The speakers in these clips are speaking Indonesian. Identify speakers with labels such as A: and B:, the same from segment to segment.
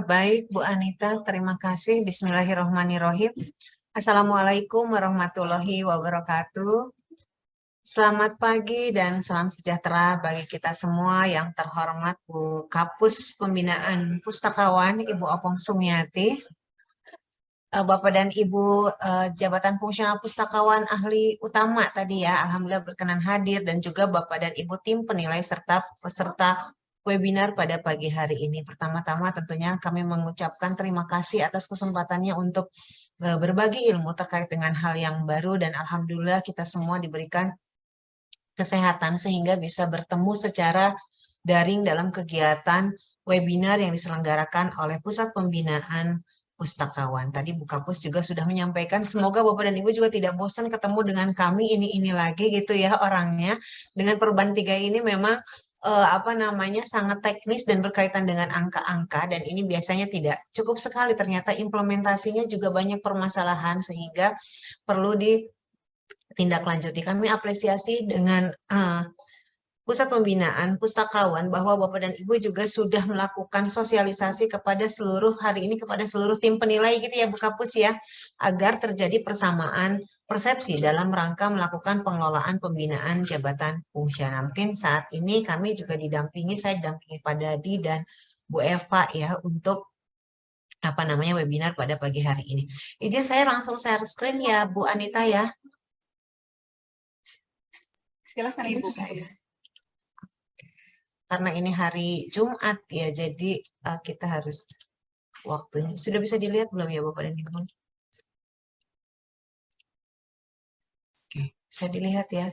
A: Baik, Bu Anita, terima kasih. Bismillahirrahmanirrahim. Assalamualaikum warahmatullahi wabarakatuh. Selamat pagi dan salam sejahtera bagi kita semua yang terhormat Bu Kapus Pembinaan Pustakawan, Ibu Opong Sumiati, Bapak dan Ibu Jabatan Fungsional Pustakawan Ahli Utama tadi ya, Alhamdulillah berkenan hadir, dan juga Bapak dan Ibu tim penilai serta peserta webinar pada pagi hari ini. Pertama-tama tentunya kami mengucapkan terima kasih atas kesempatannya untuk berbagi ilmu terkait dengan hal yang baru, dan Alhamdulillah kita semua diberikan kesehatan sehingga bisa bertemu secara daring dalam kegiatan webinar yang diselenggarakan oleh Pusat Pembinaan Pustakawan. Tadi Bu Kapus juga sudah menyampaikan, semoga Bapak dan Ibu juga tidak bosan ketemu dengan kami ini lagi gitu ya orangnya. Dengan perubahan 3 ini memang sangat teknis dan berkaitan dengan angka-angka, dan ini biasanya tidak cukup sekali, ternyata implementasinya juga banyak permasalahan sehingga perlu ditindaklanjuti. Kami apresiasi dengan Pusat Pembinaan Pustakawan bahwa Bapak dan Ibu juga sudah melakukan sosialisasi kepada seluruh hari ini kepada seluruh tim penilai gitu ya Bu Kapus ya, agar terjadi persamaan persepsi dalam rangka melakukan pengelolaan pembinaan jabatan fungsional. Mungkin saat ini kami juga saya didampingi Pak Dadi dan Bu Eva ya untuk webinar pada pagi hari ini. Izin saya langsung share screen ya Bu Anita ya. Silakan Ibu. Karena ini hari Jumat ya, jadi kita harus waktunya. Sudah bisa dilihat belum ya Bapak dan Ibu? Oke, bisa dilihat ya.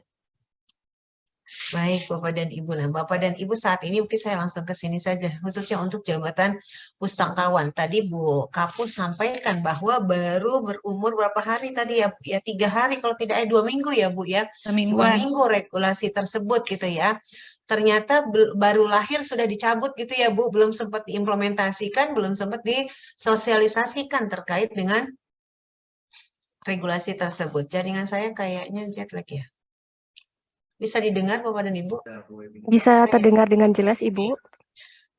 A: Baik Bapak dan Ibu. Nah, Bapak dan Ibu saat ini mungkin saya langsung ke sini saja, khususnya untuk jabatan pustakawan. Tadi Bu Kapus sampaikan bahwa baru berumur berapa hari tadi ya? Ya 3 hari kalau tidak 2 minggu ya Bu ya. 2 minggu regulasi tersebut gitu ya. Ternyata baru lahir sudah dicabut gitu ya Bu, belum sempat diimplementasikan, belum sempat disosialisasikan terkait dengan regulasi tersebut. Jaringan saya kayaknya jet lag ya. Bisa didengar Bapak dan Ibu?
B: Bisa terdengar dengan jelas Ibu.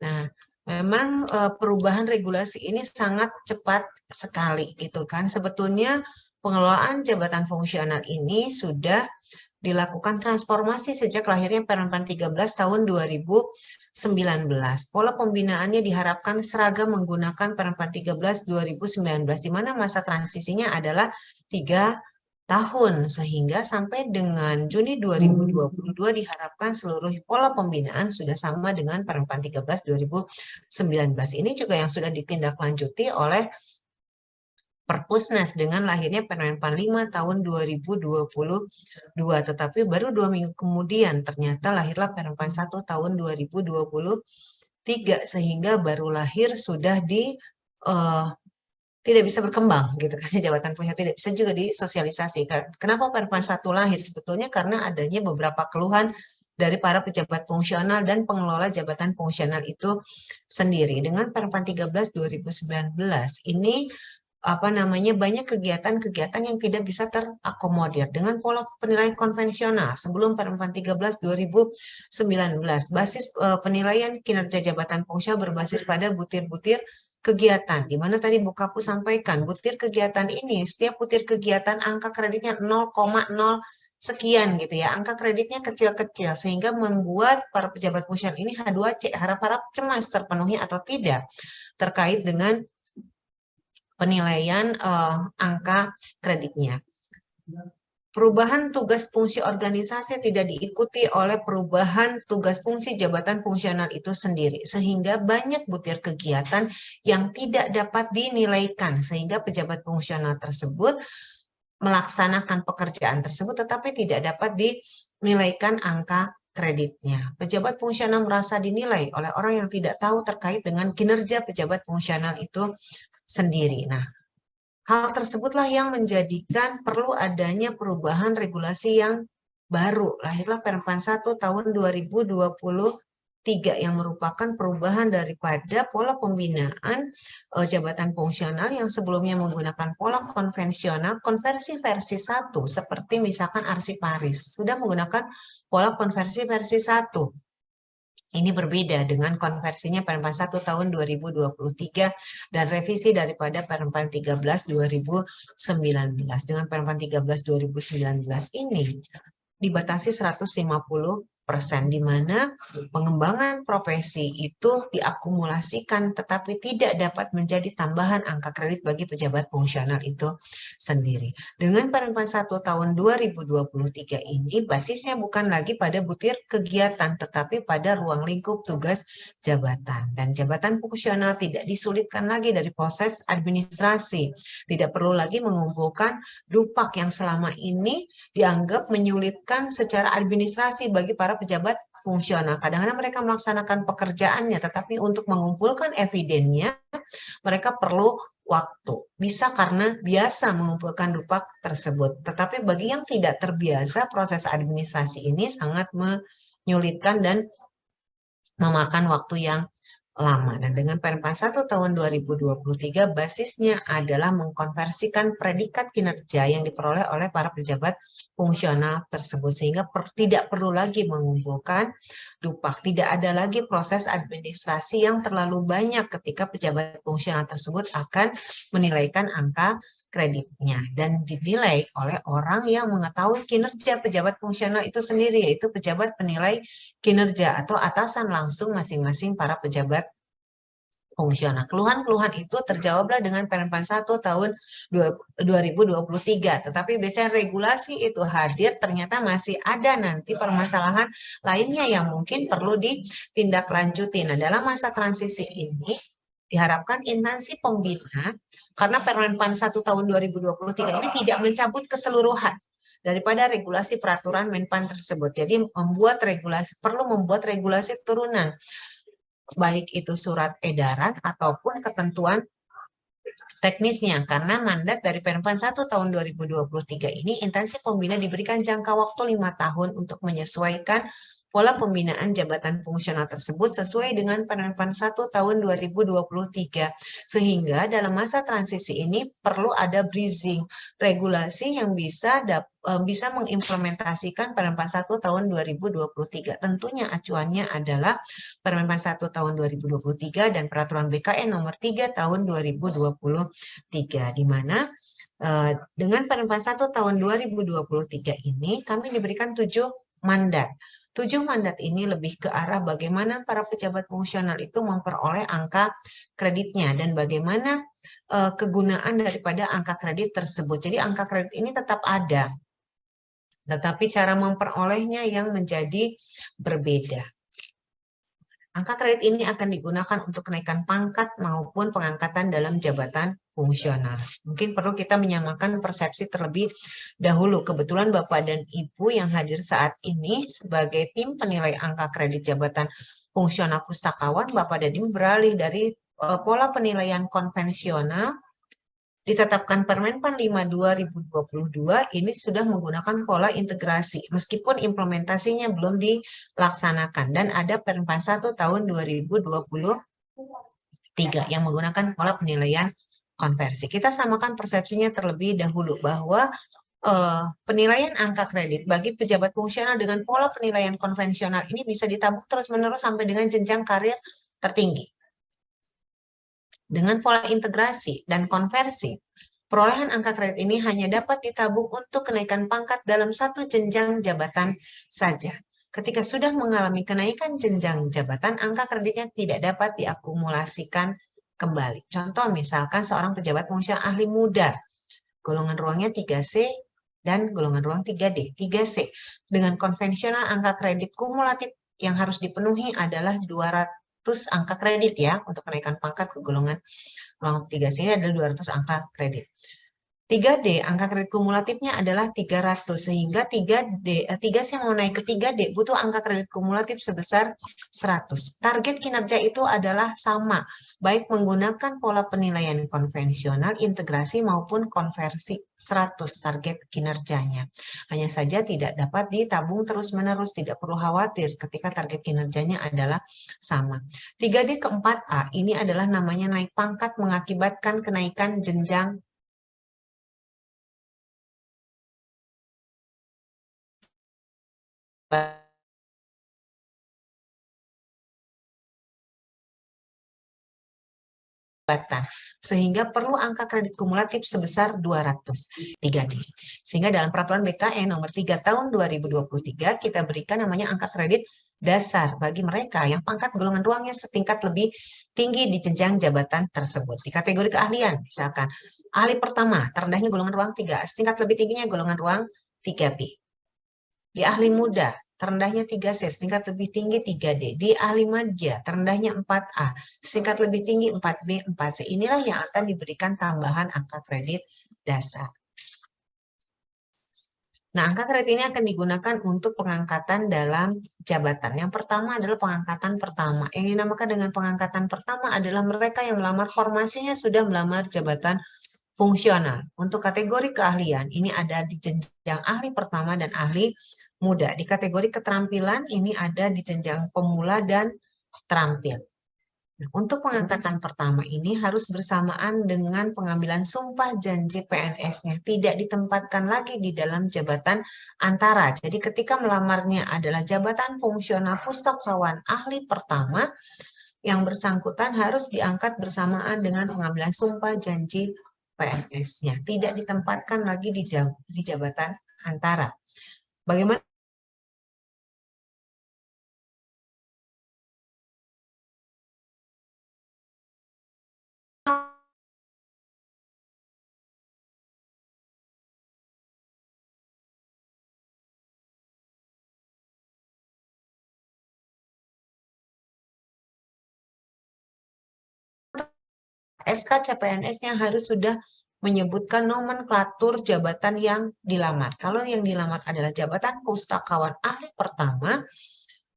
A: Nah, memang perubahan regulasi ini sangat cepat sekali gitu kan. Sebetulnya pengelolaan jabatan fungsional ini sudah dilakukan transformasi sejak lahirnya Permen 13 tahun 2019. Pola pembinaannya diharapkan seragam menggunakan Permen 13 2019, di mana masa transisinya adalah 3 tahun, sehingga sampai dengan Juni 2022 diharapkan seluruh pola pembinaan sudah sama dengan Permen 13 2019. Ini juga yang sudah ditindaklanjuti oleh Perpusnas dengan lahirnya Permenpan 5 tahun 2022, tetapi baru 2 minggu kemudian ternyata lahirlah Permenpan 1 tahun 2023, sehingga baru lahir sudah tidak bisa berkembang gitu kan, jabatan fungsional tidak bisa juga disosialisasikan. Kenapa Permen 1 lahir? Sebetulnya karena adanya beberapa keluhan dari para pejabat fungsional dan pengelola jabatan fungsional itu sendiri. Dengan Permen 13 2019 ini banyak kegiatan-kegiatan yang tidak bisa terakomodir dengan pola penilaian konvensional sebelum Permen 13 2019. Basis penilaian kinerja jabatan fungsional berbasis pada butir-butir kegiatan, di mana tadi Bu Kapus sampaikan, butir kegiatan ini, setiap butir kegiatan angka kreditnya 0,0 sekian gitu ya, angka kreditnya kecil-kecil, sehingga membuat para pejabat fungsional ini H2C, harap-harap cemas terpenuhi atau tidak terkait dengan penilaian angka kreditnya. Perubahan tugas fungsi organisasi tidak diikuti oleh perubahan tugas fungsi jabatan fungsional itu sendiri, sehingga banyak butir kegiatan yang tidak dapat dinilaikan, sehingga pejabat fungsional tersebut melaksanakan pekerjaan tersebut tetapi tidak dapat dinilaikan angka kreditnya. Pejabat fungsional merasa dinilai oleh orang yang tidak tahu terkait dengan kinerja pejabat fungsional itu sendiri. Nah, hal tersebutlah yang menjadikan perlu adanya perubahan regulasi yang baru. Lahirlah Permen 1 tahun 2023 yang merupakan perubahan daripada pola pembinaan jabatan fungsional yang sebelumnya menggunakan pola konvensional, konversi versi 1, seperti misalkan Arsiparis, sudah menggunakan pola konversi versi 1. Ini berbeda dengan konversinya Permen 1 tahun 2023 dan revisi daripada Permen 13 2019. Dengan Permen 13 2019 ini dibatasi 150%, di mana pengembangan profesi itu diakumulasikan tetapi tidak dapat menjadi tambahan angka kredit bagi pejabat fungsional itu sendiri. Dengan Permen 1 tahun 2023 ini basisnya bukan lagi pada butir kegiatan tetapi pada ruang lingkup tugas jabatan, dan jabatan fungsional tidak disulitkan lagi dari proses administrasi, tidak perlu lagi mengumpulkan dupak yang selama ini dianggap menyulitkan secara administrasi bagi para pejabat fungsional. Kadang-kadang mereka melaksanakan pekerjaannya, tetapi untuk mengumpulkan evidennya, mereka perlu waktu. Bisa karena biasa mengumpulkan dupak tersebut. Tetapi bagi yang tidak terbiasa, proses administrasi ini sangat menyulitkan dan memakan waktu yang lama. Dan dengan Permen 1 tahun 2023 basisnya adalah mengkonversikan predikat kinerja yang diperoleh oleh para pejabat fungsional tersebut, sehingga tidak perlu lagi mengumpulkan dupak, tidak ada lagi proses administrasi yang terlalu banyak ketika pejabat fungsional tersebut akan menilaikan angka kreditnya, dan dinilai oleh orang yang mengetahui kinerja pejabat fungsional itu sendiri, yaitu pejabat penilai kinerja atau atasan langsung masing-masing para pejabat fungsional. Keluhan-keluhan itu terjawablah dengan Permen 1 tahun 2023. Tetapi biasanya regulasi itu hadir, ternyata masih ada nanti permasalahan lainnya yang mungkin perlu ditindaklanjuti. Nah, dalam masa transisi ini diharapkan instansi pembina, karena Permen 1 tahun 2023 ini tidak mencabut keseluruhan daripada regulasi peraturan Menpan tersebut. Jadi perlu membuat regulasi turunan, baik itu surat edaran ataupun ketentuan teknisnya, karena mandat dari Permen 1 tahun 2023 ini instansi pembina diberikan jangka waktu 5 tahun untuk menyesuaikan pola pembinaan jabatan fungsional tersebut sesuai dengan Permen 1 tahun 2023. Sehingga dalam masa transisi ini perlu ada bridging regulasi yang bisa mengimplementasikan Permen 1 tahun 2023. Tentunya acuannya adalah Permen 1 tahun 2023 dan Peraturan BKN nomor 3 tahun 2023, di mana dengan Permen 1 tahun 2023 ini kami diberikan 7 mandat. 7 mandat ini lebih ke arah bagaimana para pejabat fungsional itu memperoleh angka kreditnya dan bagaimana kegunaan daripada angka kredit tersebut. Jadi angka kredit ini tetap ada, tetapi cara memperolehnya yang menjadi berbeda. Angka kredit ini akan digunakan untuk kenaikan pangkat maupun pengangkatan dalam jabatan fungsional. Mungkin perlu kita menyamakan persepsi terlebih dahulu. Kebetulan Bapak dan Ibu yang hadir saat ini sebagai tim penilai angka kredit jabatan fungsional pustakawan, Bapak dan Ibu beralih dari pola penilaian konvensional ditetapkan Permenpan 5 2022 ini sudah menggunakan pola integrasi meskipun implementasinya belum dilaksanakan, dan ada Permen 1 tahun 2023 yang menggunakan pola penilaian konversi. Kita samakan persepsinya terlebih dahulu bahwa penilaian angka kredit bagi pejabat fungsional dengan pola penilaian konvensional ini bisa ditabung terus-menerus sampai dengan jenjang karir tertinggi. Dengan pola integrasi dan konversi, perolehan angka kredit ini hanya dapat ditabung untuk kenaikan pangkat dalam satu jenjang jabatan saja. Ketika sudah mengalami kenaikan jenjang jabatan, angka kreditnya tidak dapat diakumulasikan kembali. Contoh misalkan seorang pejabat fungsional ahli muda, golongan ruangnya 3C dan golongan ruang 3D. 3C dengan konvensional angka kredit kumulatif yang harus dipenuhi adalah 200 angka kredit ya, untuk kenaikan pangkat ke golongan ruang 3C ini adalah 200 angka kredit. 3D, angka kredit kumulatifnya adalah 300, sehingga 3C yang mau naik ke 3D butuh angka kredit kumulatif sebesar 100. Target kinerja itu adalah sama, baik menggunakan pola penilaian konvensional, integrasi maupun konversi, 100 target kinerjanya. Hanya saja tidak dapat ditabung terus-menerus, tidak perlu khawatir ketika target kinerjanya adalah sama. 3D ke 4A ini adalah namanya naik pangkat mengakibatkan kenaikan jenjang jabatan. Sehingga perlu angka kredit kumulatif sebesar 203D. Sehingga dalam peraturan BKN nomor 3 tahun 2023 kita berikan namanya angka kredit dasar bagi mereka yang pangkat golongan ruangnya setingkat lebih tinggi di jenjang jabatan tersebut. Di kategori keahlian, misalkan ahli pertama, terendahnya golongan ruang 3, setingkat lebih tingginya golongan ruang 3B. Di ahli muda, terendahnya 3C, setingkat lebih tinggi 3D. Di ahli madya, terendahnya 4A, setingkat lebih tinggi 4B, 4C. Inilah yang akan diberikan tambahan angka kredit dasar. Nah, angka kredit ini akan digunakan untuk pengangkatan dalam jabatan. Yang pertama adalah pengangkatan pertama. Yang dinamakan dengan pengangkatan pertama adalah mereka yang melamar formasinya sudah melamar jabatan fungsional. Untuk kategori keahlian, ini ada di jenjang ahli pertama dan ahli muda. Di kategori keterampilan, ini ada di jenjang pemula dan terampil. Nah, untuk pengangkatan pertama ini harus bersamaan dengan pengambilan sumpah janji PNS-nya. Tidak ditempatkan lagi di dalam jabatan antara. Jadi ketika melamarnya adalah jabatan fungsional pustakawan ahli pertama, yang bersangkutan harus diangkat bersamaan dengan pengambilan sumpah janji PNS-nya. Tidak ditempatkan lagi di jabatan antara. Bagaimana SK CPNS-nya harus sudah menyebutkan nomenklatur jabatan yang dilamar. Kalau yang dilamar adalah jabatan pustakawan ahli pertama,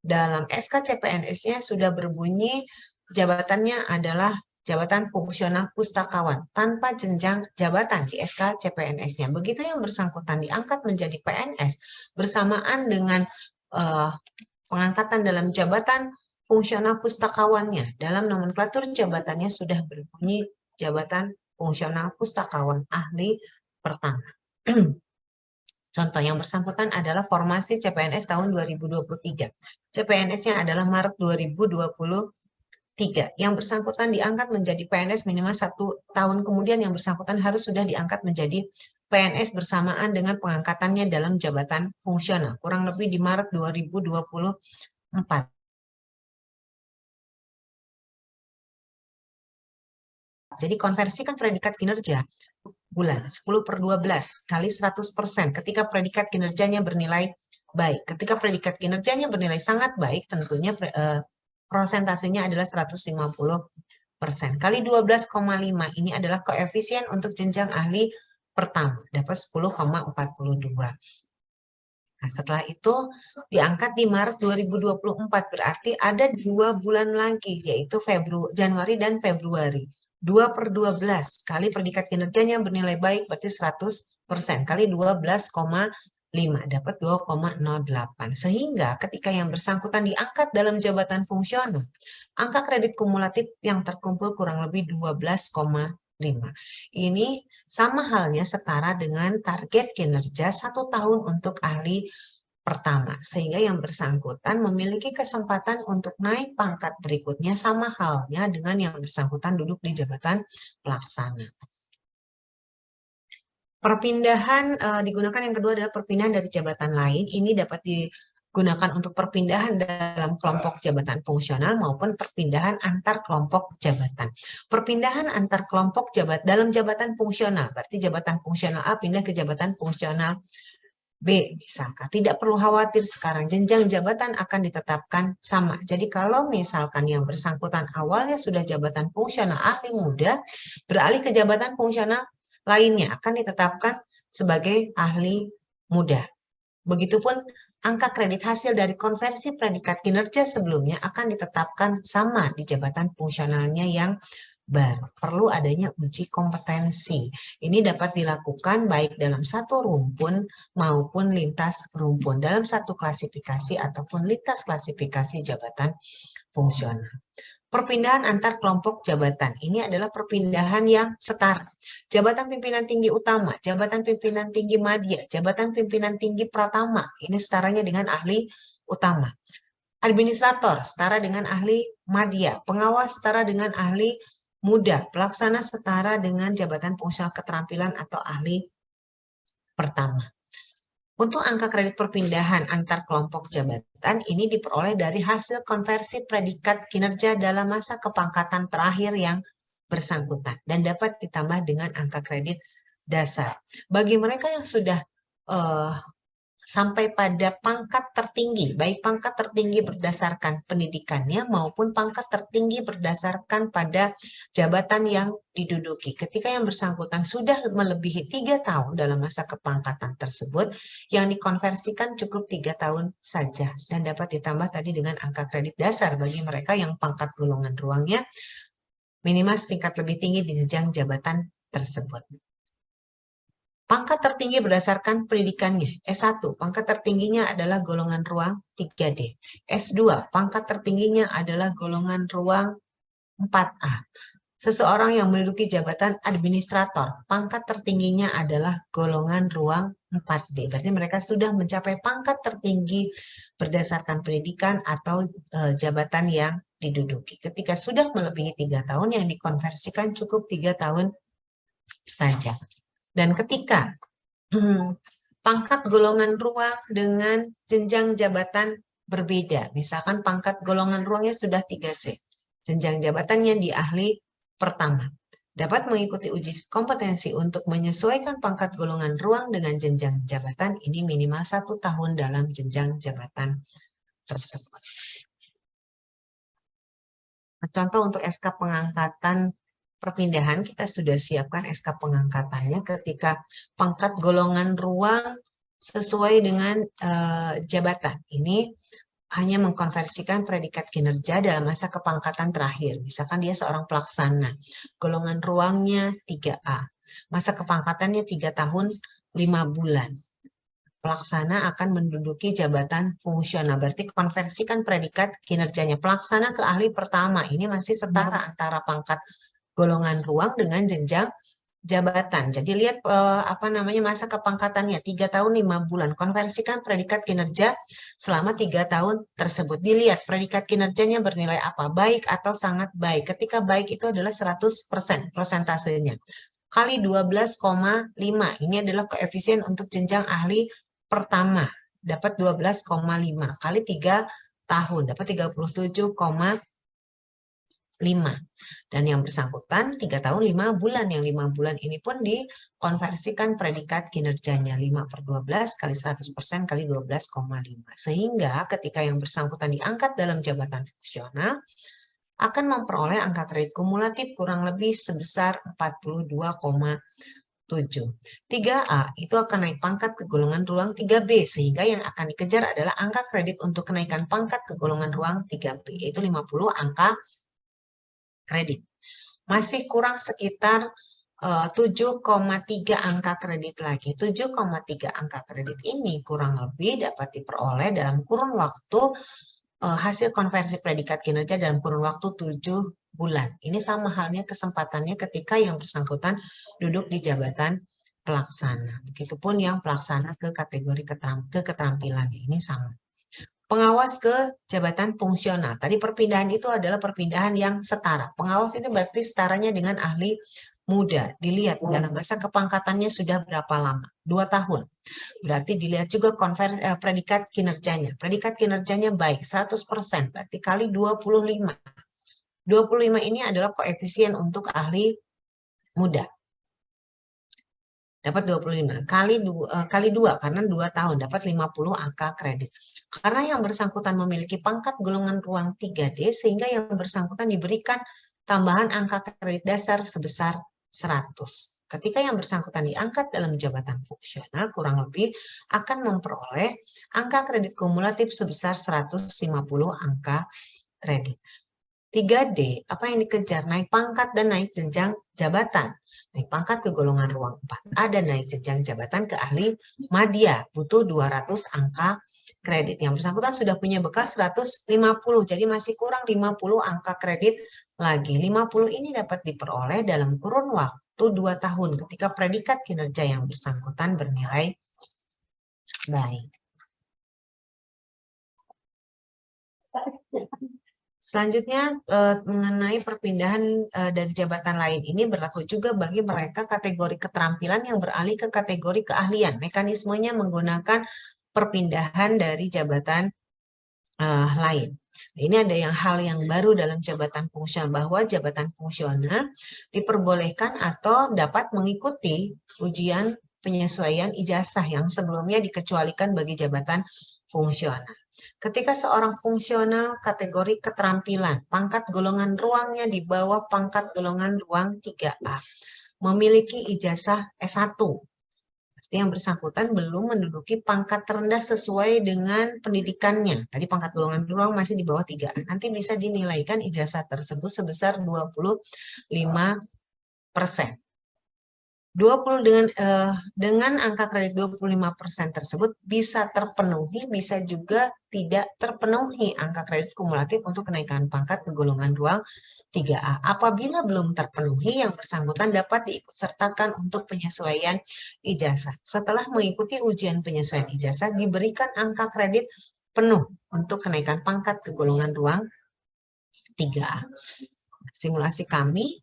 A: dalam SK CPNS-nya sudah berbunyi jabatannya adalah jabatan fungsional pustakawan tanpa jenjang jabatan di SK CPNS-nya. Begitu yang bersangkutan diangkat menjadi PNS bersamaan dengan pengangkatan dalam jabatan fungsional pustakawannya. Dalam nomenklatur jabatannya sudah berbunyi jabatan fungsional pustakawan ahli pertama. Contoh yang bersangkutan adalah formasi CPNS tahun 2023. CPNS-nya adalah Maret 2023. Yang bersangkutan diangkat menjadi PNS minimal 1 tahun kemudian yang bersangkutan harus sudah diangkat menjadi PNS bersamaan dengan pengangkatannya dalam jabatan fungsional. Kurang lebih di Maret 2024. Jadi konversikan predikat kinerja bulan 10/12 kali 100% ketika predikat kinerjanya bernilai baik. Ketika predikat kinerjanya bernilai sangat baik, tentunya prosentasenya adalah 150%. Kali 12,5 ini adalah koefisien untuk jenjang ahli pertama, dapat 10,42. Nah, setelah itu diangkat di Maret 2024, berarti ada 2 bulan lagi, yaitu Januari dan Februari. 2/12 kali predikat kinerjanya bernilai baik berarti 100%, kali 12,5 dapat 2,08. Sehingga ketika yang bersangkutan diangkat dalam jabatan fungsional, angka kredit kumulatif yang terkumpul kurang lebih 12,5. Ini sama halnya setara dengan target kinerja 1 tahun untuk ahli pertama, sehingga yang bersangkutan memiliki kesempatan untuk naik pangkat berikutnya sama halnya dengan yang bersangkutan duduk di jabatan pelaksana. Perpindahan digunakan yang kedua adalah perpindahan dari jabatan lain. Ini dapat digunakan untuk perpindahan dalam kelompok jabatan fungsional maupun perpindahan antar kelompok jabatan. Perpindahan antar kelompok dalam jabatan fungsional, berarti jabatan fungsional A pindah ke jabatan fungsional B, misalkan. Tidak perlu khawatir sekarang, jenjang jabatan akan ditetapkan sama. Jadi kalau misalkan yang bersangkutan awalnya sudah jabatan fungsional ahli muda, beralih ke jabatan fungsional lainnya akan ditetapkan sebagai ahli muda. Begitupun angka kredit hasil dari konversi predikat kinerja sebelumnya akan ditetapkan sama di jabatan fungsionalnya yang baru. Perlu adanya uji kompetensi. Ini dapat dilakukan baik dalam satu rumpun maupun lintas rumpun, dalam satu klasifikasi ataupun lintas klasifikasi jabatan fungsional. Perpindahan antar kelompok jabatan. Ini adalah perpindahan yang setara. Jabatan pimpinan tinggi utama, jabatan pimpinan tinggi madya, jabatan pimpinan tinggi pratama. Ini setaranya dengan ahli utama. Administrator setara dengan ahli madya. Pengawas setara dengan ahli muda, pelaksana setara dengan jabatan fungsional keterampilan atau ahli pertama. Untuk angka kredit perpindahan antar kelompok jabatan ini diperoleh dari hasil konversi predikat kinerja dalam masa kepangkatan terakhir yang bersangkutan dan dapat ditambah dengan angka kredit dasar. Bagi mereka yang sudah sampai pada pangkat tertinggi, baik pangkat tertinggi berdasarkan pendidikannya maupun pangkat tertinggi berdasarkan pada jabatan yang diduduki. Ketika yang bersangkutan sudah melebihi 3 tahun dalam masa kepangkatan tersebut, yang dikonversikan cukup 3 tahun saja dan dapat ditambah tadi dengan angka kredit dasar bagi mereka yang pangkat golongan ruangnya minimal setingkat lebih tinggi di jenjang jabatan tersebut. Pangkat tertinggi berdasarkan pendidikannya, S1, pangkat tertingginya adalah golongan ruang 3D. S2, pangkat tertingginya adalah golongan ruang 4A. Seseorang yang menduduki jabatan administrator, pangkat tertingginya adalah golongan ruang 4B. Berarti mereka sudah mencapai pangkat tertinggi berdasarkan pendidikan atau jabatan yang diduduki. Ketika sudah melebihi 3 tahun, yang dikonversikan cukup 3 tahun saja. Dan ketika pangkat golongan ruang dengan jenjang jabatan berbeda, misalkan pangkat golongan ruangnya sudah 3C, jenjang jabatannya di ahli pertama, dapat mengikuti uji kompetensi untuk menyesuaikan pangkat golongan ruang dengan jenjang jabatan ini minimal 1 tahun dalam jenjang jabatan tersebut. Contoh untuk SK pengangkatan perpindahan, kita sudah siapkan SK pengangkatannya ketika pangkat golongan ruang sesuai dengan jabatan. Ini hanya mengkonversikan predikat kinerja dalam masa kepangkatan terakhir. Misalkan dia seorang pelaksana, golongan ruangnya 3A, masa kepangkatannya 3 tahun 5 bulan. Pelaksana akan menduduki jabatan fungsional. Berarti konversikan predikat kinerjanya. Pelaksana ke ahli pertama, ini masih setara antara pangkat golongan ruang dengan jenjang jabatan. Jadi lihat masa kepangkatannya 3 tahun 5 bulan. Konversikan predikat kinerja selama 3 tahun tersebut. Dilihat predikat kinerjanya bernilai apa, baik atau sangat baik. Ketika baik itu adalah 100% prosentasenya. Kali 12,5. Ini adalah koefisien untuk jenjang ahli pertama. Dapat 12,5 kali 3 tahun dapat 37,5. Dan yang bersangkutan 3 tahun 5 bulan. Yang 5 bulan ini pun dikonversikan predikat kinerjanya 5/12 kali 100% kali 12,5. Sehingga ketika yang bersangkutan diangkat dalam jabatan fungsional akan memperoleh angka kredit kumulatif kurang lebih sebesar 42,7. 3A itu akan naik pangkat ke golongan ruang 3B, sehingga yang akan dikejar adalah angka kredit untuk kenaikan pangkat ke golongan ruang 3B, yaitu 50 angka kredit. Masih kurang sekitar 7,3 angka kredit lagi. 7,3 angka kredit ini kurang lebih dapat diperoleh dalam kurun waktu hasil konversi predikat kinerja dalam kurun waktu 7 bulan. Ini sama halnya kesempatannya ketika yang bersangkutan duduk di jabatan pelaksana. Begitupun yang pelaksana ke kategori keterampilan. Ini sama. Pengawas ke jabatan fungsional. Tadi perpindahan itu adalah perpindahan yang setara. Pengawas itu berarti setaranya dengan ahli muda. Dilihat dalam masa kepangkatannya sudah berapa lama? 2 tahun. Berarti dilihat juga predikat kinerjanya. Predikat kinerjanya baik, 100%. Berarti kali 25. 25 ini adalah koefisien untuk ahli muda. Dapat 25. Kali 2, karena 2 tahun. Dapat 50 angka kredit. Karena yang bersangkutan memiliki pangkat golongan ruang 3D, sehingga yang bersangkutan diberikan tambahan angka kredit dasar sebesar 100. Ketika yang bersangkutan diangkat dalam jabatan fungsional, kurang lebih akan memperoleh angka kredit kumulatif sebesar 150 angka kredit. 3D, apa yang dikejar? Naik pangkat dan naik jenjang jabatan. Naik pangkat ke golongan ruang 4A dan naik jenjang jabatan ke ahli madya. Butuh 200 angka kredit. Yang bersangkutan sudah punya bekas 150, jadi masih kurang 50 angka kredit lagi. 50 ini dapat diperoleh dalam kurun waktu 2 tahun ketika predikat kinerja yang bersangkutan bernilai baik. Selanjutnya mengenai perpindahan dari jabatan lain ini berlaku juga bagi mereka kategori keterampilan yang beralih ke kategori keahlian. Mekanismenya menggunakan perpindahan dari jabatan lain. Ini ada hal yang baru dalam jabatan fungsional, bahwa jabatan fungsional diperbolehkan atau dapat mengikuti ujian penyesuaian ijazah yang sebelumnya dikecualikan bagi jabatan fungsional. Ketika seorang fungsional kategori keterampilan, pangkat golongan ruangnya di bawah pangkat golongan ruang 3A, memiliki ijazah S1, yang bersangkutan belum menduduki pangkat terendah sesuai dengan pendidikannya. Tadi pangkat golongan ruang masih di bawah 3A. Nanti bisa dinilaikan ijazah tersebut sebesar 25%. 20 dengan angka kredit 25% tersebut bisa terpenuhi, bisa juga tidak terpenuhi angka kredit kumulatif untuk kenaikan pangkat ke golongan ruang 3A. Apabila belum terpenuhi, yang bersangkutan dapat diikutsertakan untuk penyesuaian ijazah. Setelah mengikuti ujian penyesuaian ijazah, diberikan angka kredit penuh untuk kenaikan pangkat ke golongan ruang 3A. Simulasi kami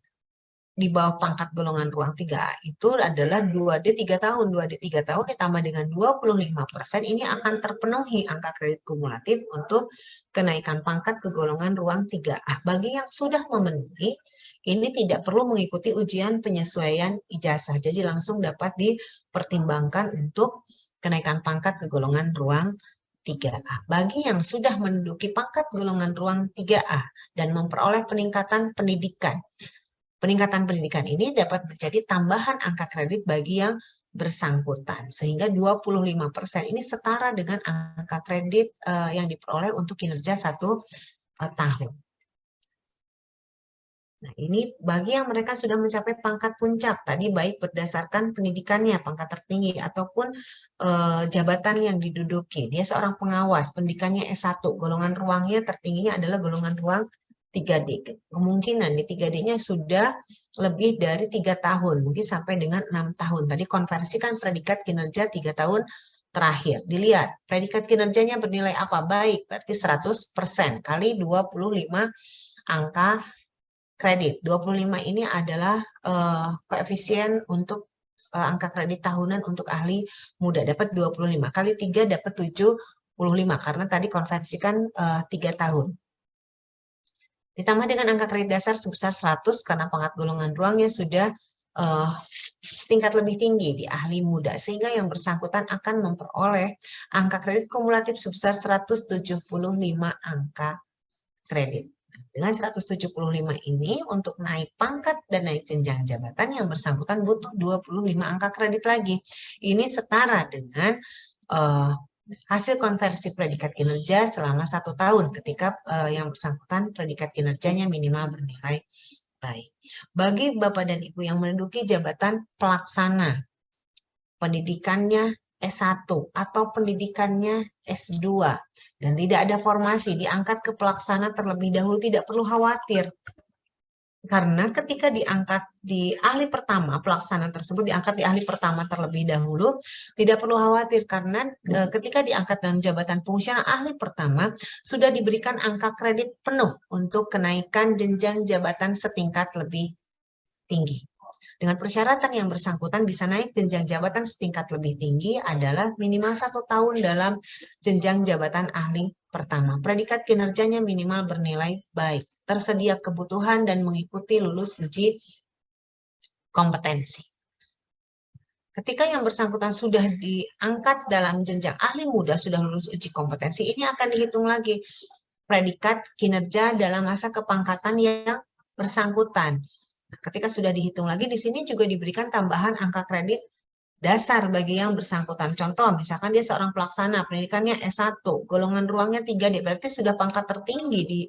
A: di bawah pangkat golongan ruang 3A itu adalah 2D 3 tahun. 2D 3 tahun ditambah dengan 25%, ini akan terpenuhi angka kredit kumulatif untuk kenaikan pangkat ke golongan ruang 3A. Bagi yang sudah memenuhi, ini tidak perlu mengikuti ujian penyesuaian ijazah. Jadi langsung dapat dipertimbangkan untuk kenaikan pangkat ke golongan ruang 3A. Bagi yang sudah menduduki pangkat golongan ruang 3A dan memperoleh peningkatan pendidikan, peningkatan pendidikan ini dapat menjadi tambahan angka kredit bagi yang bersangkutan. Sehingga 25% ini setara dengan angka kredit yang diperoleh untuk kinerja 1 tahun. Nah, ini bagi yang mereka sudah mencapai pangkat puncak, tadi baik berdasarkan pendidikannya, pangkat tertinggi, ataupun jabatan yang diduduki. Dia seorang pengawas, pendidikannya S1, golongan ruangnya tertingginya adalah golongan ruang 3D. Kemungkinan di 3D-nya sudah lebih dari 3 tahun, mungkin sampai dengan 6 tahun. Tadi konversikan predikat kinerja 3 tahun terakhir. Dilihat, predikat kinerjanya bernilai apa? Baik, berarti 100% kali 25 angka kredit. 25 ini adalah koefisien untuk angka kredit tahunan untuk ahli muda. Dapat 25. Kali 3 dapat 75, karena tadi konversikan 3 tahun. Ditambah dengan angka kredit dasar sebesar 100 karena pangkat golongan ruangnya sudah setingkat lebih tinggi di ahli muda, sehingga yang bersangkutan akan memperoleh angka kredit kumulatif sebesar 175 angka kredit. Dengan 175 ini, untuk naik pangkat dan naik jenjang jabatan, yang bersangkutan butuh 25 angka kredit lagi. Ini setara dengan hasil konversi predikat kinerja selama 1 tahun ketika yang bersangkutan predikat kinerjanya minimal bernilai baik. Bagi Bapak dan Ibu yang menduduki jabatan pelaksana, pendidikannya S1 atau pendidikannya S2 dan tidak ada formasi, diangkat ke pelaksana terlebih dahulu, tidak perlu khawatir. Karena ketika diangkat di ahli pertama, pelaksana tersebut diangkat di ahli pertama terlebih dahulu, tidak perlu khawatir karena ketika diangkat dalam jabatan fungsional ahli pertama, sudah diberikan angka kredit penuh untuk kenaikan jenjang jabatan setingkat lebih tinggi. Dengan persyaratan yang bersangkutan bisa naik jenjang jabatan setingkat lebih tinggi adalah minimal 1 tahun dalam jenjang jabatan ahli pertama. Predikat kinerjanya minimal bernilai baik, tersedia kebutuhan dan mengikuti lulus uji kompetensi. Ketika yang bersangkutan sudah diangkat dalam jenjang ahli muda, sudah lulus uji kompetensi, ini akan dihitung lagi predikat kinerja dalam masa kepangkatan yang bersangkutan. Ketika sudah dihitung lagi, di sini juga diberikan tambahan angka kredit dasar bagi yang bersangkutan. Contoh, misalkan dia seorang pelaksana, pendidikannya S1, golongan ruangnya 3D, berarti sudah pangkat tertinggi di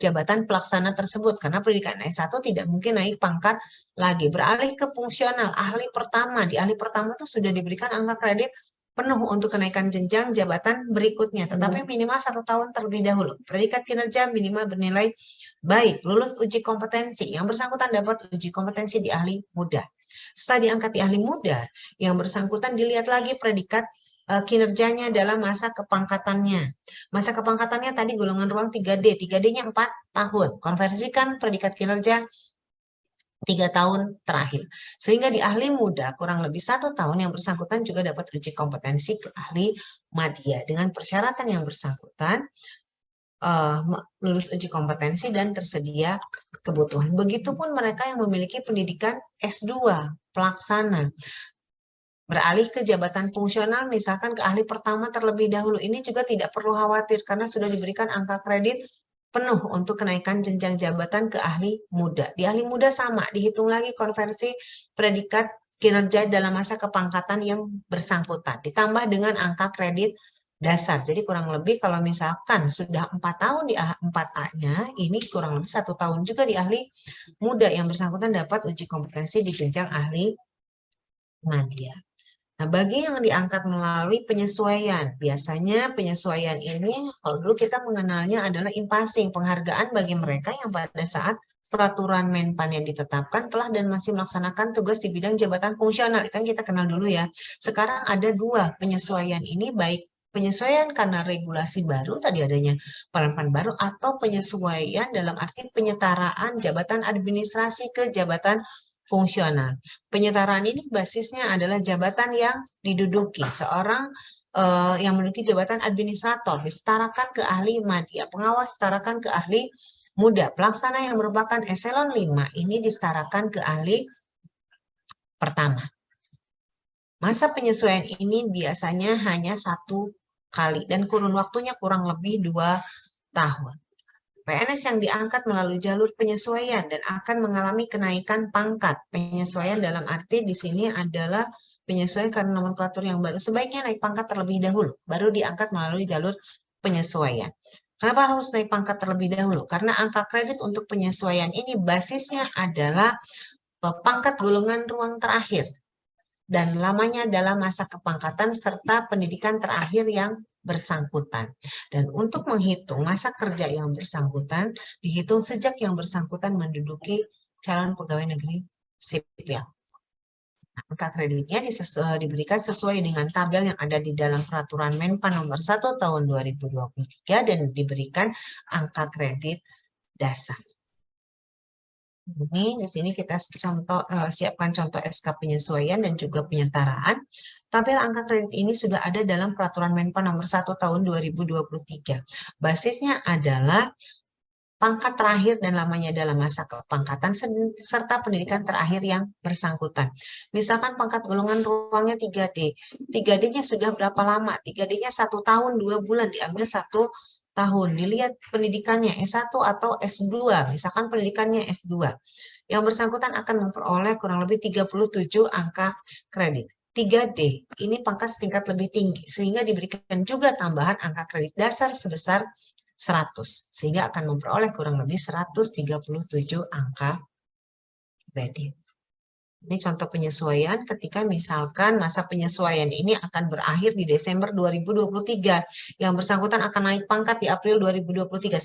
A: jabatan pelaksana tersebut, karena pendidikan S1 tidak mungkin naik pangkat lagi. Beralih ke fungsional, ahli pertama, di ahli pertama itu sudah diberikan angka kredit penuh untuk kenaikan jenjang jabatan berikutnya, tetapi minimal 1 tahun terlebih dahulu. Predikat kinerja minimal bernilai baik, lulus uji kompetensi. Yang bersangkutan dapat uji kompetensi di ahli muda. Setelah diangkat di ahli muda, yang bersangkutan dilihat lagi predikat kinerjanya dalam masa kepangkatannya. Masa kepangkatannya tadi golongan ruang 3D, 3D-nya 4 tahun. Konversikan predikat kinerja 3 tahun terakhir. Sehingga di ahli muda kurang lebih 1 tahun yang bersangkutan juga dapat uji kompetensi ke ahli madya dengan persyaratan yang bersangkutan lulus uji kompetensi dan tersedia kebutuhan. Begitupun mereka yang memiliki pendidikan S2 pelaksana. Beralih ke jabatan fungsional, misalkan ke ahli pertama terlebih dahulu. Ini juga tidak perlu khawatir karena sudah diberikan angka kredit penuh untuk kenaikan jenjang jabatan ke ahli muda. Di ahli muda sama, dihitung lagi konversi predikat kinerja dalam masa kepangkatan yang bersangkutan. Ditambah dengan angka kredit dasar. Jadi kurang lebih kalau misalkan sudah 4 tahun di 4A-nya, ini kurang lebih 1 tahun juga di ahli muda yang bersangkutan dapat uji kompetensi di jenjang ahli madya. Nah, bagi yang diangkat melalui penyesuaian, biasanya penyesuaian ini kalau dulu kita mengenalnya adalah impasing, penghargaan bagi mereka yang pada saat peraturan Menpan yang ditetapkan telah dan masih melaksanakan tugas di bidang jabatan fungsional. Itu yang kita kenal dulu ya. Sekarang ada 2 penyesuaian ini, baik penyesuaian karena regulasi baru, tadi adanya Menpan baru, atau penyesuaian dalam arti penyetaraan jabatan administrasi ke jabatan fungsional. Penyetaraan ini basisnya adalah jabatan yang diduduki. Seorang yang menduduki jabatan administrator disetarakan ke ahli madya, pengawas setarakan ke ahli muda, pelaksana yang merupakan eselon 5 ini disetarakan ke ahli pertama. Masa penyesuaian ini biasanya hanya 1 kali dan kurun waktunya kurang lebih 2 tahun. PNS yang diangkat melalui jalur penyesuaian dan akan mengalami kenaikan pangkat. Penyesuaian dalam arti di sini adalah penyesuaian karena nomenklatur yang baru. Sebaiknya naik pangkat terlebih dahulu, baru diangkat melalui jalur penyesuaian. Kenapa harus naik pangkat terlebih dahulu? Karena angka kredit untuk penyesuaian ini basisnya adalah pangkat golongan ruang terakhir dan lamanya dalam masa kepangkatan serta pendidikan terakhir yang bersangkutan. Dan untuk menghitung masa kerja yang bersangkutan, dihitung sejak yang bersangkutan menduduki calon pegawai negeri sipil. Angka kreditnya diberikan sesuai dengan tabel yang ada di dalam peraturan Menpan nomor 1 tahun 2023 dan diberikan angka kredit dasar. Ini di sini kita siapkan contoh SK penyesuaian dan juga penyetaraan. Tabel angka kredit ini sudah ada dalam peraturan Menpan nomor 1 tahun 2023. Basisnya adalah pangkat terakhir dan lamanya dalam masa kepangkatan serta pendidikan terakhir yang bersangkutan. Misalkan pangkat golongan ruangnya 3D. 3D-nya sudah berapa lama? 3D-nya 1 tahun 2 bulan, diambil 1 tahun. Dilihat pendidikannya S1 atau S2, misalkan pendidikannya S2. Yang bersangkutan akan memperoleh kurang lebih 37 angka kredit. 3D, ini pangkat setingkat lebih tinggi, sehingga diberikan juga tambahan angka kredit dasar sebesar 100, sehingga akan memperoleh kurang lebih 137 angka kredit. Ini contoh penyesuaian ketika misalkan masa penyesuaian ini akan berakhir di Desember 2023. Yang bersangkutan akan naik pangkat di April 2023.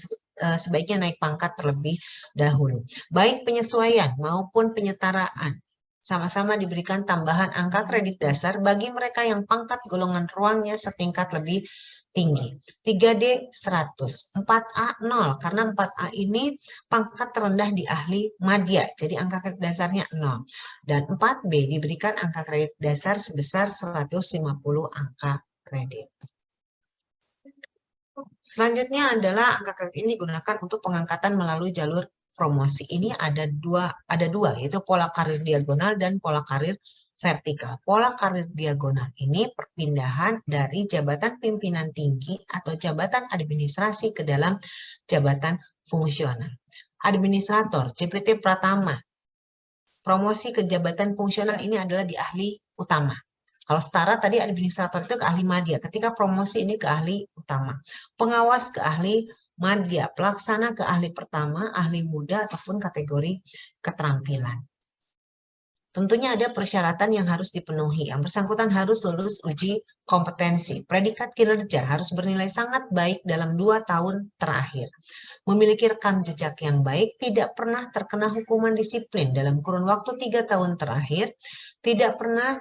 A: Sebaiknya naik pangkat terlebih dahulu. Baik penyesuaian maupun penyetaraan sama-sama diberikan tambahan angka kredit dasar bagi mereka yang pangkat golongan ruangnya setingkat lebih tinggi. 3D 100, 4A 0, karena 4A ini pangkat terendah di ahli madya, jadi angka kredit dasarnya 0. Dan 4B diberikan angka kredit dasar sebesar 150 angka kredit. Selanjutnya adalah angka kredit ini digunakan untuk pengangkatan melalui jalur promosi. Ini ada dua, yaitu pola karir diagonal dan pola karir vertikal. Pola karir diagonal ini perpindahan dari jabatan pimpinan tinggi atau jabatan administrasi ke dalam jabatan fungsional. Administrator, JPT Pratama, promosi ke jabatan fungsional ini adalah di ahli utama. Kalau setara tadi administrator itu ke ahli madya, ketika promosi ini ke ahli utama. Pengawas ke ahli madya, pelaksana ke ahli pertama, ahli muda, ataupun kategori keterampilan. Tentunya ada persyaratan yang harus dipenuhi. Yang bersangkutan harus lulus uji kompetensi. Predikat kinerja harus bernilai sangat baik dalam 2 tahun terakhir. Memiliki rekam jejak yang baik, tidak pernah terkena hukuman disiplin dalam kurun waktu 3 tahun terakhir, tidak pernah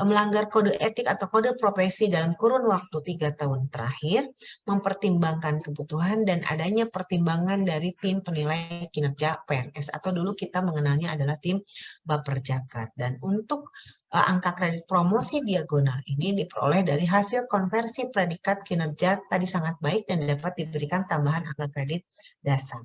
A: melanggar kode etik atau kode profesi dalam kurun waktu 3 tahun terakhir, mempertimbangkan kebutuhan dan adanya pertimbangan dari tim penilai kinerja PNS atau dulu kita mengenalnya adalah tim Baperjakat. Dan untuk angka kredit promosi diagonal ini diperoleh dari hasil konversi predikat kinerja tadi sangat baik dan dapat diberikan tambahan angka kredit dasar.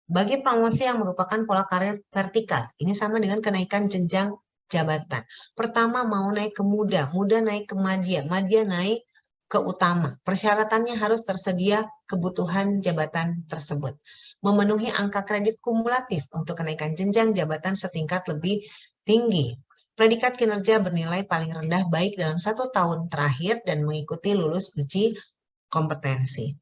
A: Bagi promosi yang merupakan pola karir vertikal, ini sama dengan kenaikan jenjang jabatan. Pertama mau naik ke muda, muda naik ke madya, madya naik ke utama. Persyaratannya harus tersedia kebutuhan jabatan tersebut. Memenuhi angka kredit kumulatif untuk kenaikan jenjang jabatan setingkat lebih tinggi. Predikat kinerja bernilai paling rendah baik dalam 1 tahun terakhir dan mengikuti lulus uji kompetensi.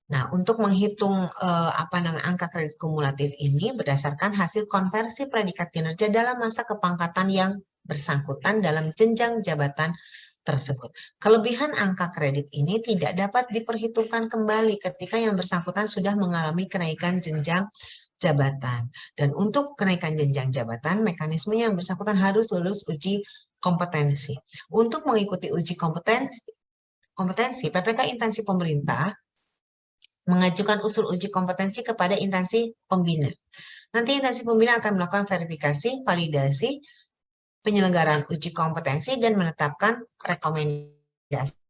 A: Nah, untuk menghitung angka kredit kumulatif ini berdasarkan hasil konversi predikat kinerja dalam masa kepangkatan yang bersangkutan dalam jenjang jabatan tersebut. Kelebihan angka kredit ini tidak dapat diperhitungkan kembali ketika yang bersangkutan sudah mengalami kenaikan jenjang jabatan. Dan untuk kenaikan jenjang jabatan, mekanisme yang bersangkutan harus lulus uji kompetensi. Untuk mengikuti uji kompetensi PPK instansi pemerintah mengajukan usul uji kompetensi kepada instansi pembina. Nanti instansi pembina akan melakukan verifikasi, validasi, penyelenggaraan uji kompetensi, dan menetapkan rekomendasi.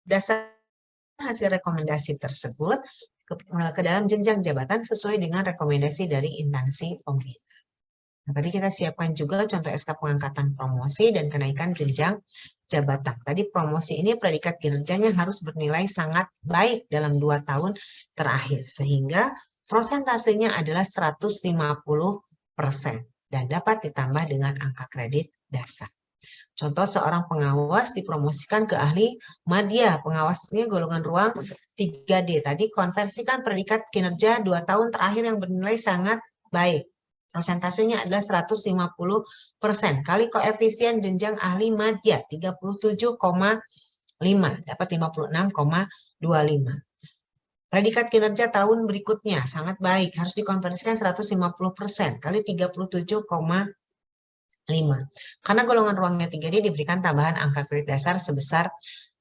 A: Berdasarkan hasil rekomendasi tersebut ke dalam jenjang jabatan sesuai dengan rekomendasi dari instansi pembina. Nah, tadi kita siapkan juga contoh SK pengangkatan promosi dan kenaikan jenjang jabatan. Tadi promosi ini predikat kinerjanya harus bernilai sangat baik dalam 2 tahun terakhir. Sehingga prosentasenya adalah 150% dan dapat ditambah dengan angka kredit dasar. Contoh seorang pengawas dipromosikan ke ahli madya, pengawasnya golongan ruang 3D. Tadi konversikan predikat kinerja 2 tahun terakhir yang bernilai sangat baik. Prosentasenya adalah 150% kali koefisien jenjang ahli madya 37,5 dapat 56,25. Predikat kinerja tahun berikutnya sangat baik, harus dikonversikan 150% kali 37,5. Karena golongan ruangnya 3D diberikan tambahan angka kredit dasar sebesar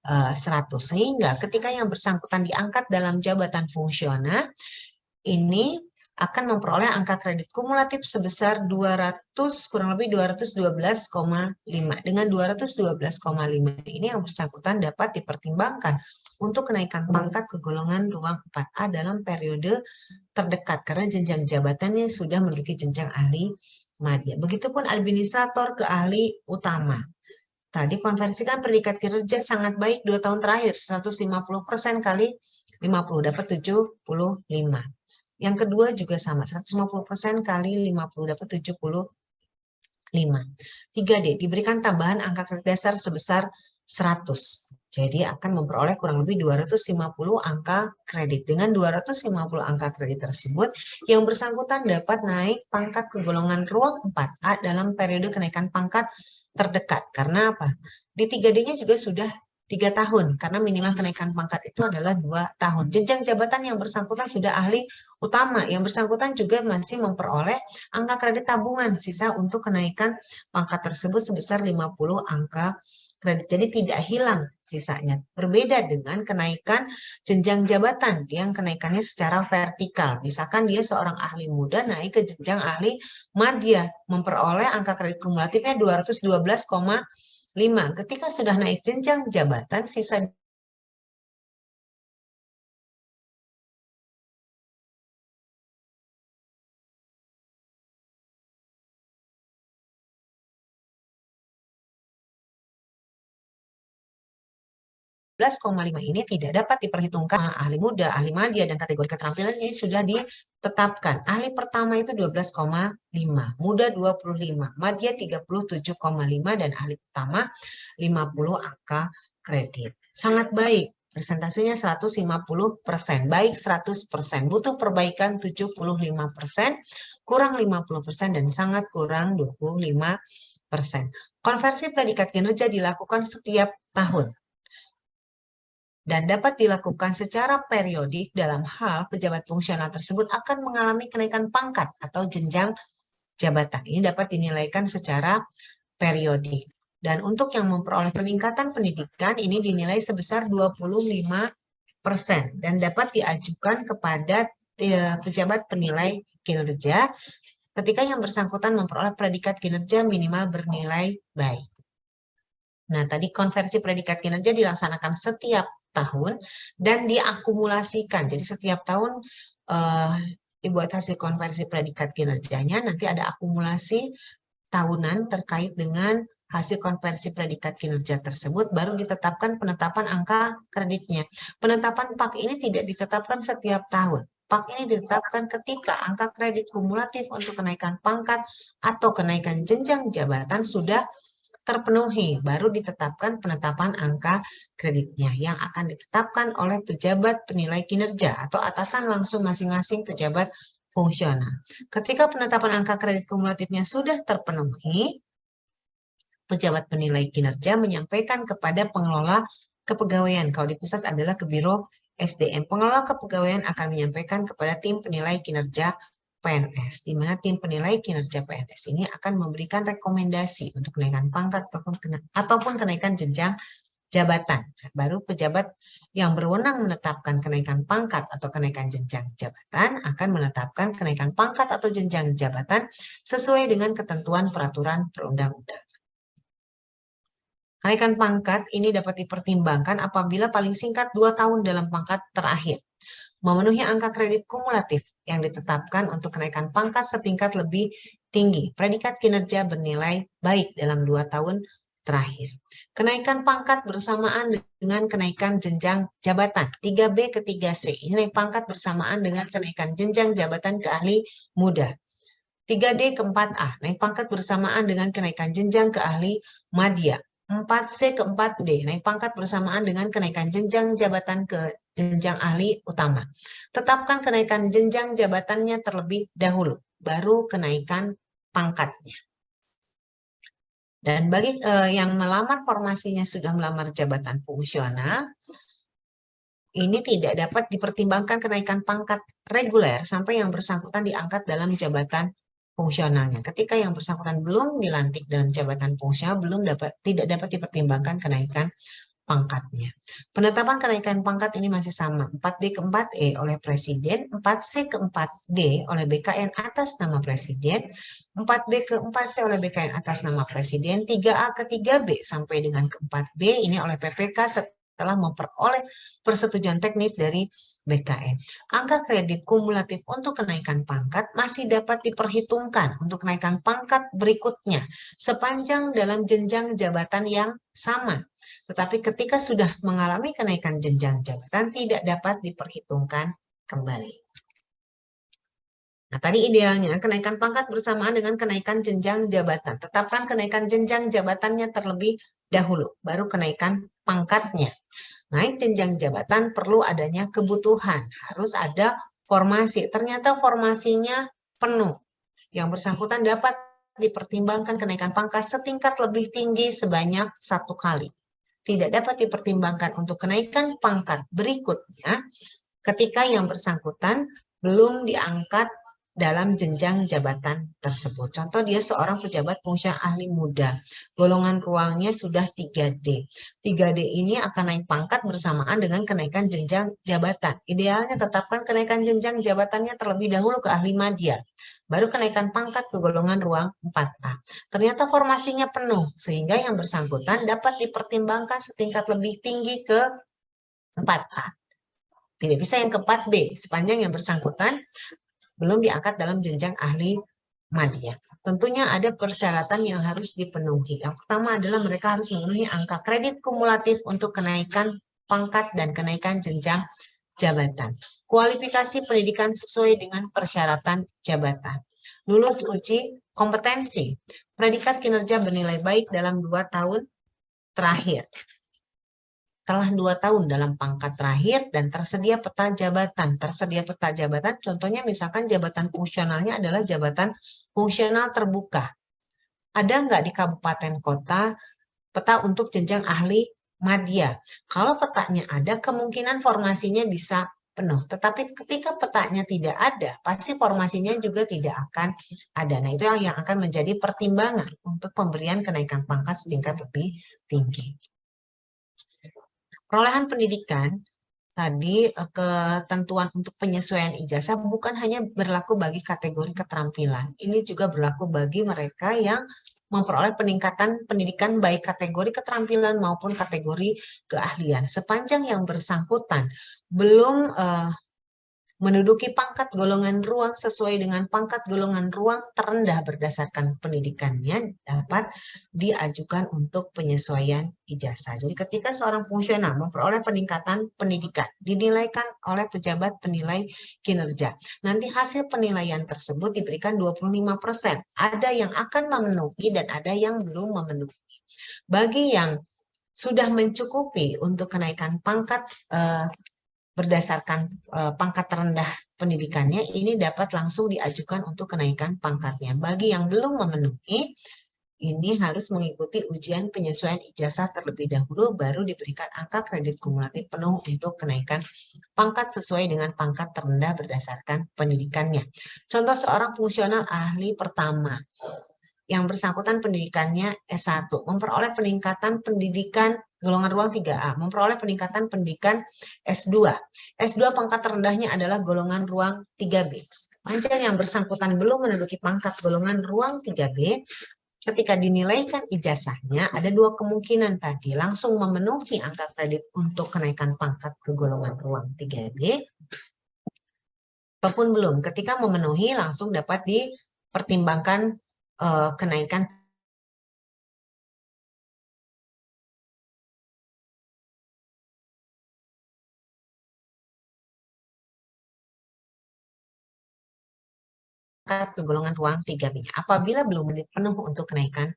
A: 100. Sehingga ketika yang bersangkutan diangkat dalam jabatan fungsional, ini akan memperoleh angka kredit kumulatif sebesar 200, kurang lebih 212,5. Dengan 212,5 ini yang bersangkutan dapat dipertimbangkan untuk kenaikan pangkat ke golongan ruang 4A dalam periode terdekat karena jenjang jabatannya sudah menduduki jenjang ahli madya. Begitupun administrator ke ahli utama. Tadi konversikan predikat kinerja sangat baik 2 tahun terakhir, 150% kali 50 dapat 75. Yang kedua juga sama, 150% kali 50 dapat 75. 3D, diberikan tambahan angka kredit dasar sebesar 100. Jadi akan memperoleh kurang lebih 250 angka kredit. Dengan 250 angka kredit tersebut, yang bersangkutan dapat naik pangkat ke golongan ruang 4A dalam periode kenaikan pangkat terdekat. Karena apa? Di 3D-nya juga sudah 3 tahun, karena minimal kenaikan pangkat itu adalah 2 tahun. Jenjang jabatan yang bersangkutan sudah ahli utama, yang bersangkutan juga masih memperoleh angka kredit tabungan, sisa untuk kenaikan pangkat tersebut sebesar 50 angka kredit. Jadi tidak hilang sisanya. Berbeda dengan kenaikan jenjang jabatan, yang kenaikannya secara vertikal. Misalkan dia seorang ahli muda naik ke jenjang ahli madya, memperoleh angka kredit kumulatifnya 212,5. Ketika sudah naik jenjang jabatan, sisa 12,5 ini tidak dapat diperhitungkan ahli muda, ahli madya, dan kategori keterampilan ini sudah ditetapkan. Ahli pertama itu 12,5, muda 25, madya 37,5, dan ahli utama 50 angka kredit. Sangat baik, presentasinya 150%, baik 100%, butuh perbaikan 75%, kurang 50%, dan sangat kurang 25%. Konversi predikat kinerja dilakukan setiap tahun dan dapat dilakukan secara periodik dalam hal pejabat fungsional tersebut akan mengalami kenaikan pangkat atau jenjang jabatan. Ini dapat dinilaikan secara periodik. Dan untuk yang memperoleh peningkatan pendidikan ini dinilai sebesar 25% dan dapat diajukan kepada pejabat penilai kinerja ketika yang bersangkutan memperoleh predikat kinerja minimal bernilai baik. Nah, tadi konversi predikat kinerja dilaksanakan setiap tahun dan diakumulasikan. Jadi setiap tahun dibuat hasil konversi predikat kinerjanya, nanti ada akumulasi tahunan terkait dengan hasil konversi predikat kinerja tersebut, baru ditetapkan penetapan angka kreditnya. Penetapan PAK ini tidak ditetapkan setiap tahun. PAK ini ditetapkan ketika angka kredit kumulatif untuk kenaikan pangkat atau kenaikan jenjang jabatan sudah terpenuhi, baru ditetapkan penetapan angka kreditnya yang akan ditetapkan oleh pejabat penilai kinerja atau atasan langsung masing-masing pejabat fungsional. Ketika penetapan angka kredit kumulatifnya sudah terpenuhi, pejabat penilai kinerja menyampaikan kepada pengelola kepegawaian. Kalau di pusat adalah ke Biro SDM. Pengelola kepegawaian akan menyampaikan kepada tim penilai kinerja PNS, di mana tim penilai kinerja PNS ini akan memberikan rekomendasi untuk kenaikan pangkat ataupun kenaikan jenjang jabatan. Baru pejabat yang berwenang menetapkan kenaikan pangkat atau kenaikan jenjang jabatan akan menetapkan kenaikan pangkat atau jenjang jabatan sesuai dengan ketentuan peraturan perundang-undangan. Kenaikan pangkat ini dapat dipertimbangkan apabila paling singkat 2 tahun dalam pangkat terakhir memenuhi angka kredit kumulatif yang ditetapkan untuk kenaikan pangkat setingkat lebih tinggi. Predikat kinerja bernilai baik dalam 2 tahun terakhir. Kenaikan pangkat bersamaan dengan kenaikan jenjang jabatan 3B ke 3C. Ini naik pangkat bersamaan dengan kenaikan jenjang jabatan ke ahli muda. 3D ke 4A, naik pangkat bersamaan dengan kenaikan jenjang ke ahli madya. 4C ke 4D, naik pangkat bersamaan dengan kenaikan jenjang jabatan ke jenjang ahli utama. Tetapkan kenaikan jenjang jabatannya terlebih dahulu, baru kenaikan pangkatnya. Dan bagi yang melamar formasinya sudah melamar jabatan fungsional, ini tidak dapat dipertimbangkan kenaikan pangkat reguler sampai yang bersangkutan diangkat dalam jabatan fungsionalnya. Ketika yang bersangkutan belum dilantik dalam jabatan fungsional, tidak dapat dipertimbangkan kenaikan pangkatnya. Penetapan kenaikan pangkat ini masih sama, 4D ke 4E oleh Presiden, 4C ke 4D oleh BKN atas nama Presiden, 4B ke 4C oleh BKN atas nama Presiden, 3A ke 3B sampai dengan ke 4B ini oleh PPK setelah memperoleh persetujuan teknis dari BKN. Angka kredit kumulatif untuk kenaikan pangkat masih dapat diperhitungkan untuk kenaikan pangkat berikutnya sepanjang dalam jenjang jabatan yang sama. Tetapi ketika sudah mengalami kenaikan jenjang jabatan tidak dapat diperhitungkan kembali. Nah, tadi idealnya kenaikan pangkat bersamaan dengan kenaikan jenjang jabatan. Tetapkan kenaikan jenjang jabatannya terlebih dahulu, baru kenaikan pangkatnya. Naik jenjang jabatan perlu adanya kebutuhan, harus ada formasi. Ternyata formasinya penuh. Yang bersangkutan dapat dipertimbangkan kenaikan pangkat setingkat lebih tinggi sebanyak 1 kali. Tidak dapat dipertimbangkan untuk kenaikan pangkat berikutnya ketika yang bersangkutan belum diangkat dalam jenjang jabatan tersebut. Contoh dia seorang pejabat fungsional ahli muda. Golongan ruangnya sudah 3D. 3D ini akan naik pangkat bersamaan dengan kenaikan jenjang jabatan. Idealnya tetapkan kenaikan jenjang jabatannya terlebih dahulu ke ahli madya. Baru kenaikan pangkat ke golongan ruang 4A. Ternyata formasinya penuh, sehingga yang bersangkutan dapat dipertimbangkan setingkat lebih tinggi ke 4A. Tidak bisa yang ke 4B, sepanjang yang bersangkutan belum diangkat dalam jenjang ahli madya. Tentunya ada persyaratan yang harus dipenuhi. Yang pertama adalah mereka harus memenuhi angka kredit kumulatif untuk kenaikan pangkat dan kenaikan jenjang jabatan. Kualifikasi pendidikan sesuai dengan persyaratan jabatan. Lulus uji kompetensi. Predikat kinerja bernilai baik dalam 2 tahun terakhir. Setelah 2 tahun dalam pangkat terakhir dan tersedia peta jabatan. Tersedia peta jabatan, contohnya misalkan jabatan fungsionalnya adalah jabatan fungsional terbuka. Ada nggak di kabupaten kota peta untuk jenjang ahli madya? Kalau petanya ada, kemungkinan formasinya bisa penuh. Tetapi ketika petanya tidak ada, pasti formasinya juga tidak akan ada. Nah, itu yang akan menjadi pertimbangan untuk pemberian kenaikan pangkat setingkat lebih tinggi. Perolehan pendidikan, tadi ketentuan untuk penyesuaian ijazah bukan hanya berlaku bagi kategori keterampilan. Ini juga berlaku bagi mereka yang memperoleh peningkatan pendidikan baik kategori keterampilan maupun kategori keahlian. Sepanjang yang bersangkutan belum menduduki pangkat golongan ruang sesuai dengan pangkat golongan ruang terendah berdasarkan pendidikannya dapat diajukan untuk penyesuaian ijazah. Jadi ketika seorang fungsional memperoleh peningkatan pendidikan dinilaikan oleh pejabat penilai kinerja. Nanti hasil penilaian tersebut diberikan 25%. Ada yang akan memenuhi dan ada yang belum memenuhi. Bagi yang sudah mencukupi untuk kenaikan pangkat berdasarkan pangkat terendah pendidikannya, ini dapat langsung diajukan untuk kenaikan pangkatnya. Bagi yang belum memenuhi, ini harus mengikuti ujian penyesuaian ijazah terlebih dahulu, baru diberikan angka kredit kumulatif penuh untuk kenaikan pangkat sesuai dengan pangkat terendah berdasarkan pendidikannya. Contoh seorang fungsional ahli pertama yang bersangkutan pendidikannya S1, memperoleh peningkatan pendidikan golongan ruang 3A, memperoleh peningkatan pendidikan S2. S2 pangkat terendahnya adalah golongan ruang 3B. Sepanjang yang bersangkutan belum menduduki pangkat golongan ruang 3B, ketika dinilaikan ijazahnya, ada dua kemungkinan tadi, langsung memenuhi angka kredit untuk kenaikan pangkat ke golongan ruang 3B, ataupun belum. Ketika memenuhi, langsung dapat dipertimbangkan kenaikan ke golongan ruang 3B apabila belum penuh untuk kenaikan.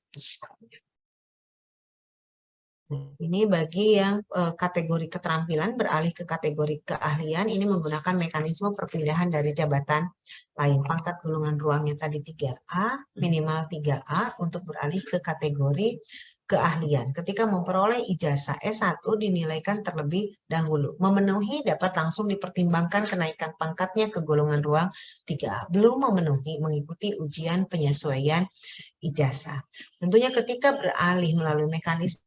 A: Ini bagi yang kategori keterampilan beralih ke kategori keahlian, ini menggunakan mekanisme perpindahan dari jabatan lain. Pangkat golongan ruangnya tadi 3A, minimal 3A untuk beralih ke kategori keahlian. Ketika memperoleh ijazah S1 dinilaikan terlebih dahulu. Memenuhi dapat langsung dipertimbangkan kenaikan pangkatnya ke golongan ruang 3A. Belum memenuhi mengikuti ujian penyesuaian ijazah. Tentunya ketika beralih melalui mekanisme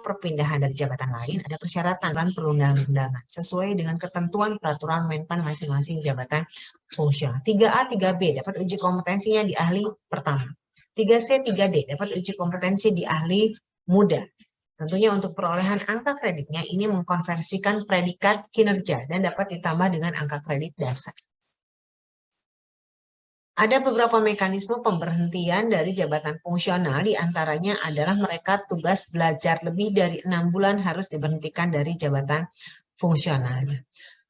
A: perpindahan dari jabatan lain, ada persyaratan dan perundang-undangan sesuai dengan ketentuan peraturan Menpan masing-masing jabatan fungsional. 3A, 3B dapat uji kompetensinya di ahli pertama. 3C, 3D dapat uji kompetensi di ahli muda. Tentunya untuk perolehan angka kreditnya ini mengkonversikan predikat kinerja dan dapat ditambah dengan angka kredit dasar. Ada beberapa mekanisme pemberhentian dari jabatan fungsional, diantaranya adalah mereka tugas belajar lebih dari 6 bulan harus diberhentikan dari jabatan fungsionalnya.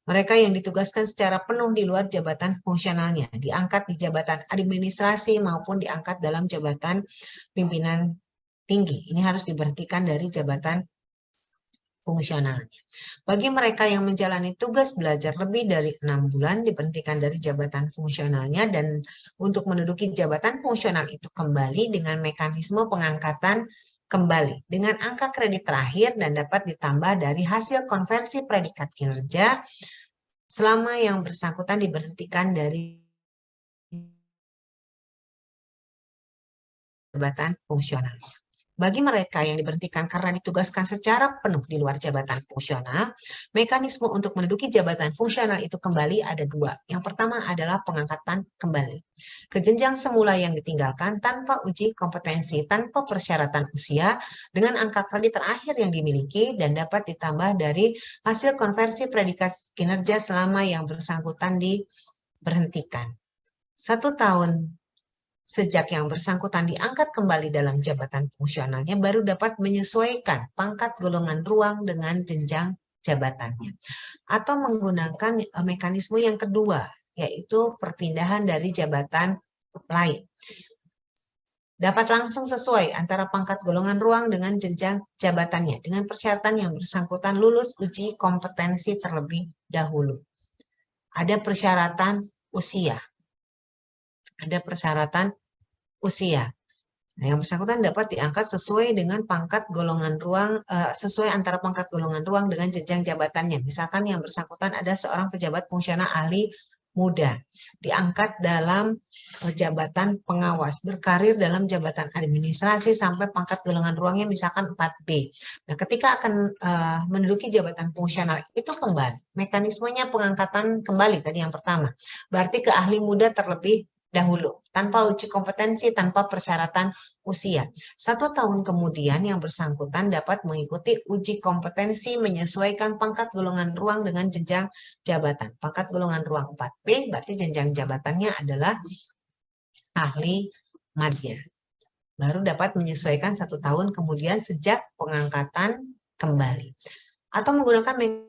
A: Mereka yang ditugaskan secara penuh di luar jabatan fungsionalnya, diangkat di jabatan administrasi maupun diangkat dalam jabatan pimpinan tinggi. Ini harus diberhentikan dari jabatan fungsionalnya. Bagi mereka yang menjalani tugas belajar lebih dari 6 bulan diberhentikan dari jabatan fungsionalnya dan untuk menduduki jabatan fungsional itu kembali dengan mekanisme pengangkatan kembali dengan angka kredit terakhir dan dapat ditambah dari hasil konversi predikat kinerja selama yang bersangkutan diberhentikan dari jabatan fungsional. Bagi mereka yang diberhentikan karena ditugaskan secara penuh di luar jabatan fungsional, mekanisme untuk menduduki jabatan fungsional itu kembali ada dua. Yang pertama adalah pengangkatan kembali ke jenjang semula yang ditinggalkan tanpa uji kompetensi, tanpa persyaratan usia, dengan angka kredit terakhir yang dimiliki dan dapat ditambah dari hasil konversi predikat kinerja selama yang bersangkutan diberhentikan. 1 tahun sejak yang bersangkutan diangkat kembali dalam jabatan fungsionalnya, baru dapat menyesuaikan pangkat golongan ruang dengan jenjang jabatannya. Atau menggunakan mekanisme yang kedua, yaitu perpindahan dari jabatan lain. Dapat langsung sesuai antara pangkat golongan ruang dengan jenjang jabatannya, dengan persyaratan yang bersangkutan lulus uji kompetensi terlebih dahulu. Ada persyaratan usia. ada persyaratan usia. Nah, yang bersangkutan dapat diangkat sesuai dengan pangkat golongan ruang, sesuai antara pangkat golongan ruang dengan jenjang jabatannya. Misalkan yang bersangkutan ada seorang pejabat fungsional ahli muda, diangkat dalam jabatan pengawas, berkarir dalam jabatan administrasi sampai pangkat golongan ruangnya misalkan 4B. Nah, ketika akan menduduki jabatan fungsional itu kembali, mekanismenya pengangkatan kembali tadi yang pertama. Berarti ke ahli muda terlebih dahulu, tanpa uji kompetensi, tanpa persyaratan usia. 1 tahun kemudian yang bersangkutan dapat mengikuti uji kompetensi menyesuaikan pangkat golongan ruang dengan jenjang jabatan. Pangkat golongan ruang 4B berarti jenjang jabatannya adalah ahli madya. Baru dapat menyesuaikan 1 tahun kemudian sejak pengangkatan kembali. Atau menggunakan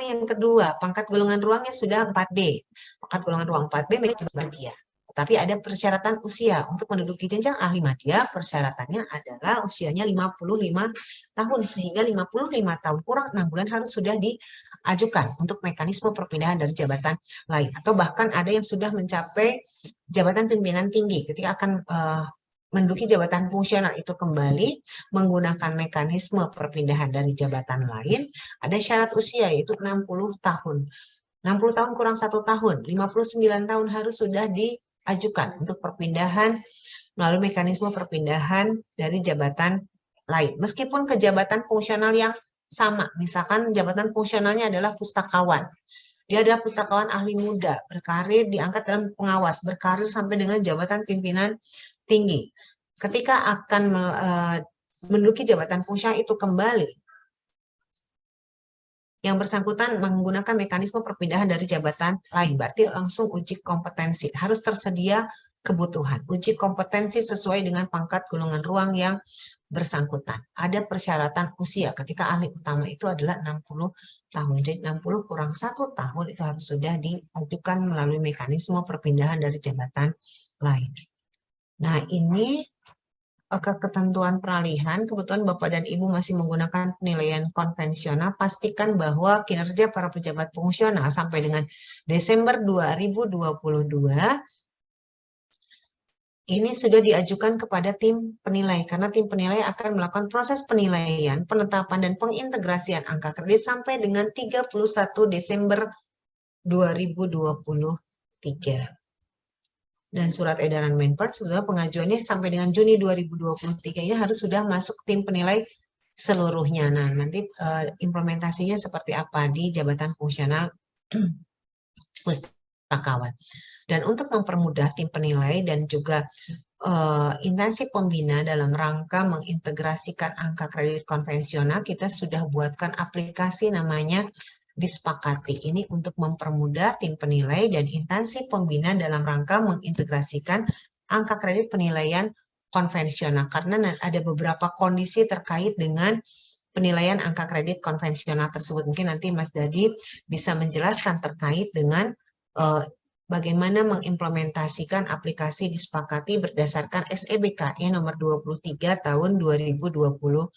A: yang kedua, pangkat golongan ruangnya sudah 4B. Pangkat golongan ruang 4B menjadi madya. Tapi ada persyaratan usia. Untuk menduduki jenjang ahli madya, persyaratannya adalah usianya 55 tahun. Sehingga 55 tahun kurang 6 bulan harus sudah diajukan untuk mekanisme perpindahan dari jabatan lain. Atau bahkan ada yang sudah mencapai jabatan pimpinan tinggi ketika akan menduduki jabatan fungsional itu kembali menggunakan mekanisme perpindahan dari jabatan lain, ada syarat usia yaitu 60 tahun. 60 tahun kurang 1 tahun, 59 tahun harus sudah diajukan untuk perpindahan melalui mekanisme perpindahan dari jabatan lain. Meskipun ke jabatan fungsional yang sama, misalkan jabatan fungsionalnya adalah pustakawan. Dia adalah pustakawan ahli muda, berkarir diangkat dalam pengawas, berkarir sampai dengan jabatan pimpinan tinggi. Ketika akan menduduki jabatan fungsional itu kembali, yang bersangkutan menggunakan mekanisme perpindahan dari jabatan lain, berarti langsung uji kompetensi. Harus tersedia kebutuhan. Uji kompetensi sesuai dengan pangkat golongan ruang yang bersangkutan. Ada persyaratan usia ketika ahli utama itu adalah 60 tahun. Jadi 60 kurang 1 tahun itu harus sudah diajukan melalui mekanisme perpindahan dari jabatan lain. Nah, ini ketentuan peralihan, kebetulan Bapak dan Ibu masih menggunakan penilaian konvensional, pastikan bahwa kinerja para pejabat fungsional sampai dengan Desember 2022 ini sudah diajukan kepada tim penilai, karena tim penilai akan melakukan proses penilaian, penetapan, dan pengintegrasian angka kredit sampai dengan 31 Desember 2023. Dan surat edaran Menper sebetulnya pengajuannya sampai dengan Juni 2023 ini harus sudah masuk tim penilai seluruhnya. Nah, nanti implementasinya seperti apa di jabatan fungsional pustakawan. Dan untuk mempermudah tim penilai dan juga instansi pembina dalam rangka mengintegrasikan angka kredit konvensional, kita sudah buatkan aplikasi namanya Disepakati. Ini untuk mempermudah tim penilai dan instansi pembina dalam rangka mengintegrasikan angka kredit penilaian konvensional, karena ada beberapa kondisi terkait dengan penilaian angka kredit konvensional tersebut. Mungkin nanti Mas Dadi bisa menjelaskan terkait dengan bagaimana mengimplementasikan aplikasi Disepakati berdasarkan SEBKE nomor 23 tahun 2022.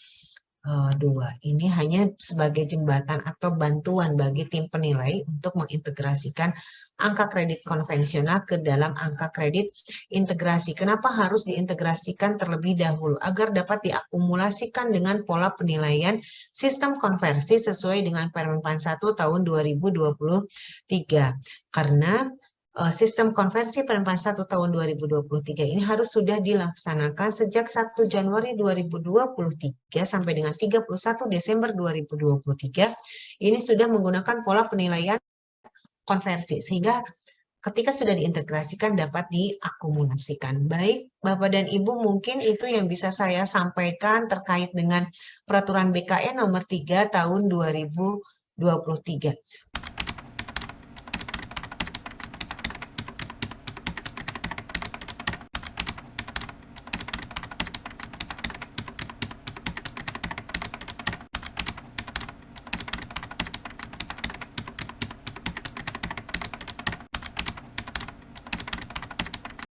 A: Ini hanya sebagai jembatan atau bantuan bagi tim penilai untuk mengintegrasikan angka kredit konvensional ke dalam angka kredit integrasi. Kenapa harus diintegrasikan terlebih dahulu? Agar dapat diakumulasikan dengan pola penilaian sistem konversi sesuai dengan Permen 1 tahun 2023. Karena sistem konversi Permen 1 tahun 2023 ini harus sudah dilaksanakan sejak 1 Januari 2023 sampai dengan 31 Desember 2023. Ini sudah menggunakan pola penilaian konversi, sehingga ketika sudah diintegrasikan dapat diakumulasikan. Baik, Bapak dan Ibu, mungkin itu yang bisa saya sampaikan terkait dengan Peraturan BKN nomor 3 tahun 2023.